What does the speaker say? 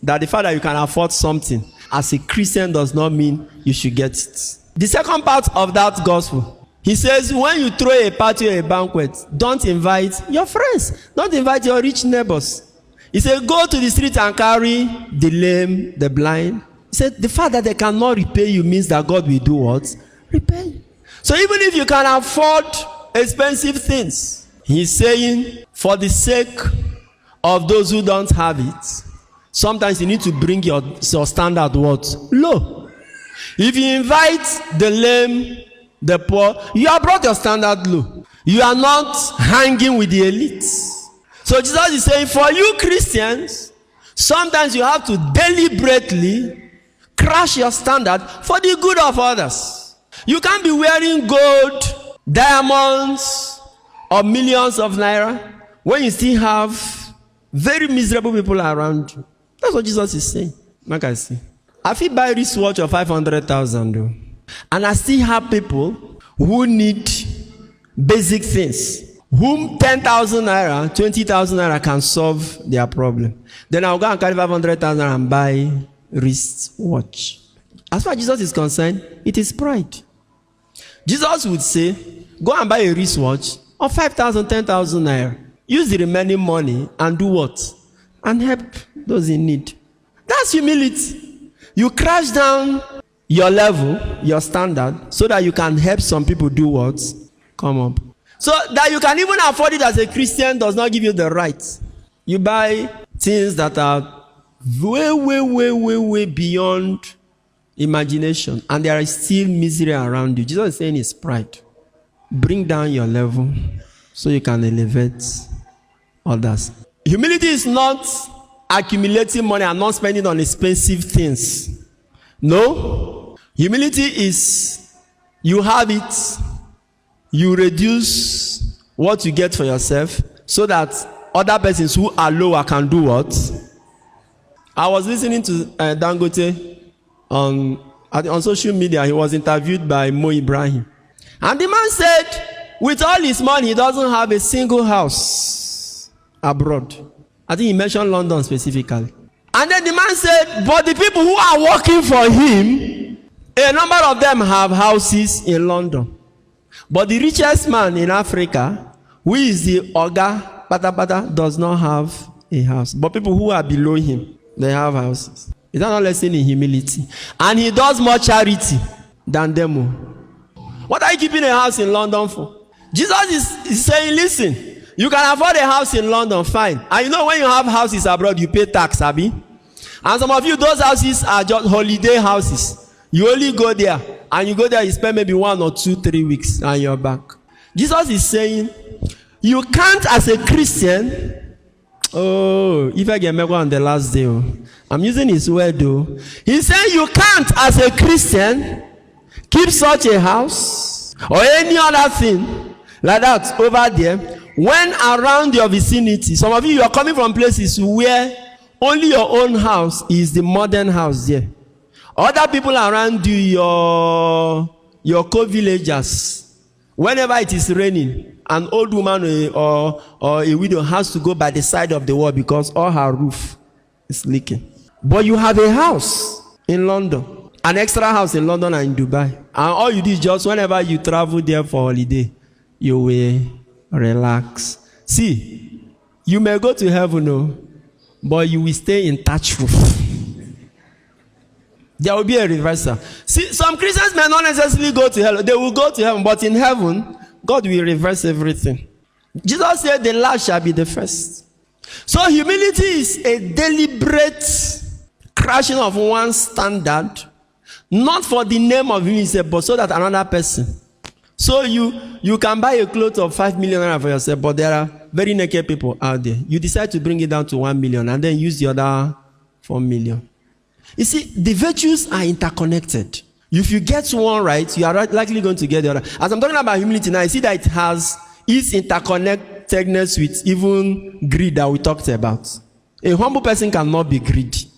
that the fact that you can afford something as a Christian does not mean you should get it. The second part of that gospel, he says, when you throw a party or a banquet, don't invite your friends. Don't invite your rich neighbors. He said, go to the street and carry the lame, the blind. He said, the fact that they cannot repay you means that God will do what? Repay you. So even if you can afford expensive things, he's saying, for the sake of those who don't have it, sometimes you need to bring your standard what? Low. If you invite the lame, the poor, you have brought your standard low. You are not hanging with the elites. So Jesus is saying, for you Christians, sometimes you have to deliberately crash your standard for the good of others. You can't be wearing gold, diamonds, or millions of naira when you still have very miserable people around you. That's what Jesus is saying. Like I say, I feel buy this watch of 500,000 though, and I still have people who need basic things, whom 10,000 naira, 20,000 naira can solve their problem. Then I'll go and carry 500,000 and buy wrist watch. As far as Jesus is concerned, it is pride. Jesus would say, go and buy a wristwatch of 5,000, 10,000 naira. Use the remaining money and do what? And help those in need. That's humility. You crash down your level, your standard, so that you can help some people do what? Come up. So that you can even afford it as a Christian does not give you the right. You buy things that are way beyond imagination, and there is still misery around you. Jesus is saying it's pride. Bring down your level so you can elevate others. Humility is not accumulating money and not spending on expensive things. No. Humility is you have it, you reduce what you get for yourself so that other persons who are lower can do what? I was listening to Dangote on social media. He was interviewed by Mo Ibrahim. And the man said, with all his money, he doesn't have a single house abroad. I think he mentioned London specifically. And then the man said, but the people who are working for him, a number of them have houses in London. But the richest man in Africa, who is the Oga Patapata, does not have a house. But people who are below him, they have houses. Is that not lesson in humility? And he does more charity than them. What are you keeping a house in London for? Jesus is saying, listen, you can afford a house in London, fine. And you know when you have houses abroad, you pay tax, Abi. And some of you, those houses are just holiday houses. You only go there, and you go there, you spend maybe 1 or 2, 3 weeks, and you're back. Jesus is saying, you can't as a Christian, if I get on the last day, I'm using his word though. He's saying you can't as a Christian keep such a house or any other thing like that over there when around your vicinity. Some of you are coming from places where only your own house is the modern house there. Other people around you, your co-villagers, whenever it is raining, an old woman or a widow has to go by the side of the wall because all her roof is leaking. But you have a house in London, an extra house in London and in Dubai. And all you do is just whenever you travel there for holiday, you will relax. See, you may go to heaven, no, but you will stay in thatched roof. There will be a reversal. See, some Christians may not necessarily go to hell. They will go to heaven, but in heaven, God will reverse everything. Jesus said the last shall be the first. So humility is a deliberate crashing of one standard, not for the name of himself, but so that another person. So you can buy a cloth of 5 million naira for yourself, but there are very naked people out there. You decide to bring it down to 1 million and then use the other 4 million. You see, the virtues are interconnected. If you get one right, you are likely going to get the other. As I'm talking about humility now, I see that it has its interconnectedness with even greed that we talked about. A humble person cannot be greedy.